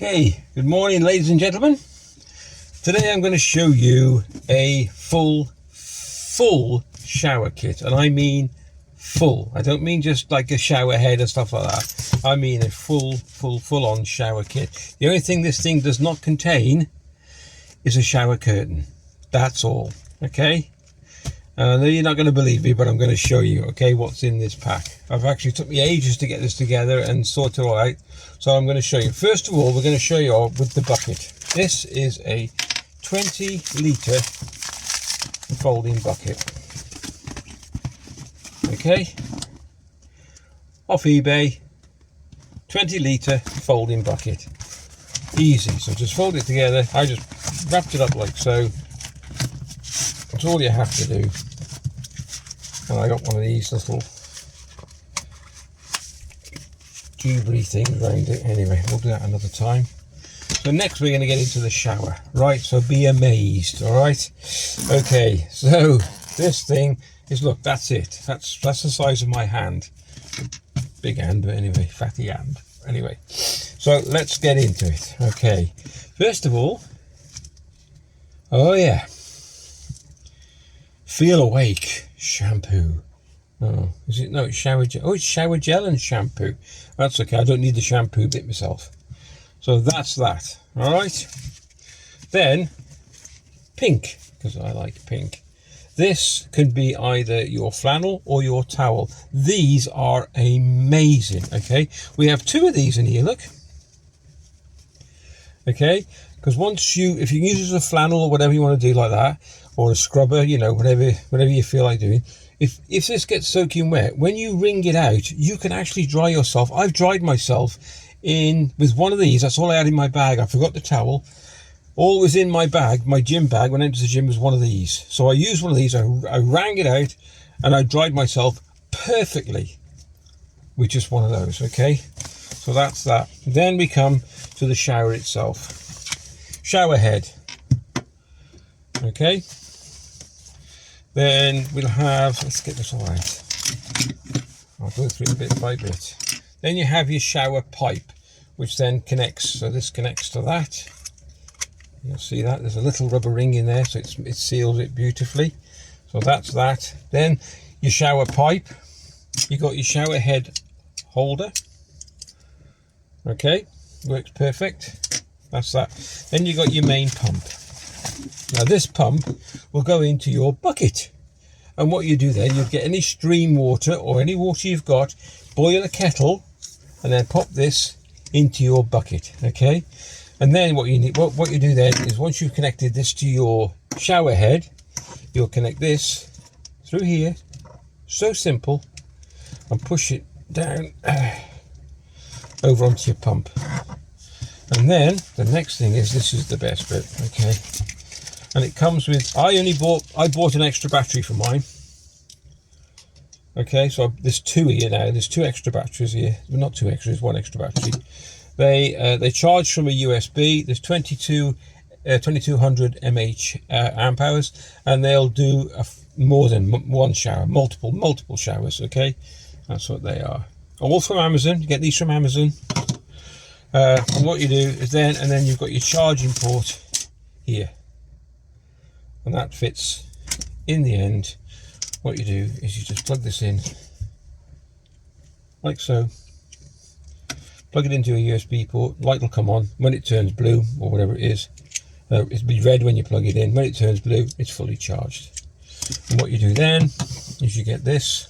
Okay, good morning ladies and gentlemen. Today I'm going to show you a full shower kit, and I mean full. I don't mean just like a shower head and stuff like that. I mean a full-on shower kit. The only thing this thing does not contain is a shower curtain. That's all. Okay, I know you're not going to believe me, but I'm going to show you, okay, what's in this pack. I've actually took me ages to get this together and sort it all out. So I'm going to show you. First of all, we're going to show you all with the bucket. This is a 20-litre folding bucket. Okay, off eBay, 20-litre folding bucket. Easy. So just fold it together. I just wrapped it up like so. That's all you have to do. And I got one of these little jubilee things around it. Anyway, we'll do that another time. So next we're going to get into the shower, right? So be amazed, all right? Okay, so this thing is, look, that's it. That's the size of my hand. Big hand, but anyway, fatty hand. Anyway, so let's get into it. Okay, first of all, oh yeah, Feel Awake shampoo. Oh, is it? No, it's shower gel. Oh, it's shower gel and shampoo. That's okay. I don't need the shampoo bit myself. So that's that. All right. Then pink, because I like pink. This can be either your flannel or your towel. These are amazing. Okay, we have two of these in here. Look. Okay, because if you use it as a flannel or whatever you want to do like that, or a scrubber, you know, whatever you feel like doing. If this gets soaking wet, when you wring it out, you can actually dry yourself. I've dried myself with one of these. That's all I had in my bag. I forgot the towel. All was in my bag, my gym bag, when I went to the gym, was one of these. So I used one of these, I wrung it out, and I dried myself perfectly with just one of those, okay? So that's that. Then we come to the shower itself. Shower head. Okay. Then we'll have, let's get this all right. I'll go through it bit by bit. Then you have your shower pipe, which then connects. So this connects to that. You'll see that there's a little rubber ring in there, so it seals it beautifully. So that's that. Then your shower pipe. You got your shower head holder. Okay, works perfect. That's that. Then you got your main pump. Now this pump will go into your bucket, and what you do then, you get any stream water or any water you've got, boil a kettle, and then pop this into your bucket. Okay, and then what you do then is, once you've connected this to your shower head, you'll connect this through here, so simple, and push it down over onto your pump. And then the next thing is, this is the best bit, okay? And it comes with, I bought an extra battery for mine. Okay, so there's two here now. There's two extra batteries here. Well, not two extras, one extra battery. They charge from a USB. There's 2200 mAh amp hours, and they'll do more than one shower, multiple showers. Okay, that's what they are. All from Amazon. You get these from Amazon. And what you do is then you've got your charging port here, and that fits in the end. What you do is you just plug this in like so, plug it into a USB port, light will come on. When it turns blue, or whatever it is, it'll be red when you plug it in. When it turns blue, it's fully charged. And what you do then is you get this,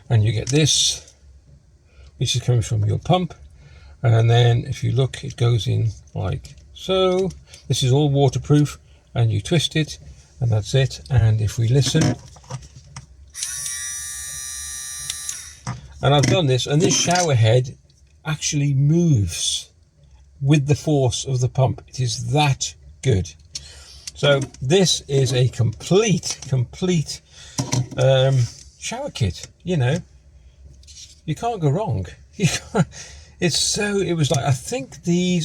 and you get this, which is coming from your pump. And then if you look, it goes in like so. This is all waterproof, and you twist it, and that's it. And if we listen, and I've done this, and this shower head actually moves with the force of the pump. It is that good. So this is a complete shower kit. You know, you can't go wrong. It was like, I think they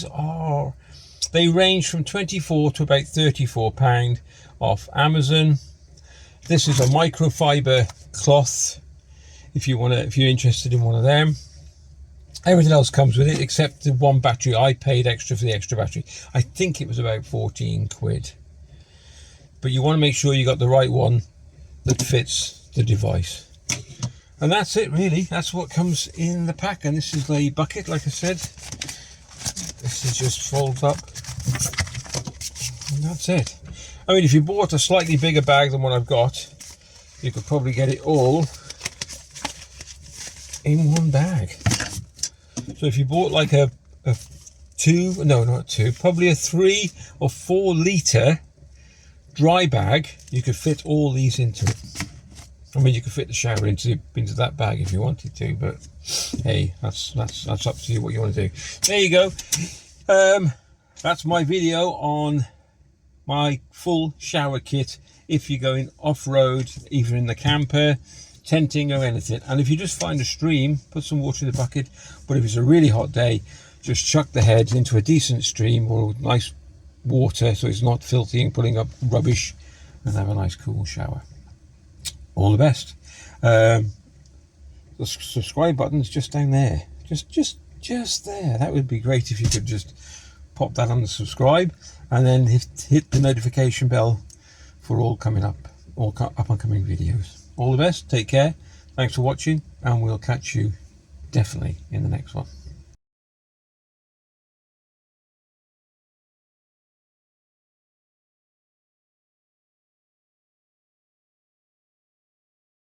range from 24 to about 34 pound off Amazon. This is a microfiber cloth, if you're interested in one of them. Everything else comes with it except the one battery. I paid extra for the extra battery. I think it was about 14 quid. But you want to make sure you got the right one that fits the device. And that's it really. That's what comes in the pack. And this is the bucket, like I said. This is just folds up. And that's it. I mean, if you bought a slightly bigger bag than what I've got, you could probably get it all in one bag. So if you bought like a 3 or 4 litre dry bag, you could fit all these into it. I mean, you could fit the shower into that bag if you wanted to, but hey, that's up to you what you want to do. There you go. That's my video on my full shower kit if you're going off-road, either in the camper, tenting or anything. And if you just find a stream, put some water in the bucket. But if it's a really hot day, just chuck the head into a decent stream or nice water so it's not filthy and pulling up rubbish, and have a nice cool shower. All the best. The subscribe button's just down there, just there. That would be great if you could just pop that on the subscribe, and then hit the notification bell for all up-and-coming videos. All the best, take care, thanks for watching, and we'll catch you definitely in the next one.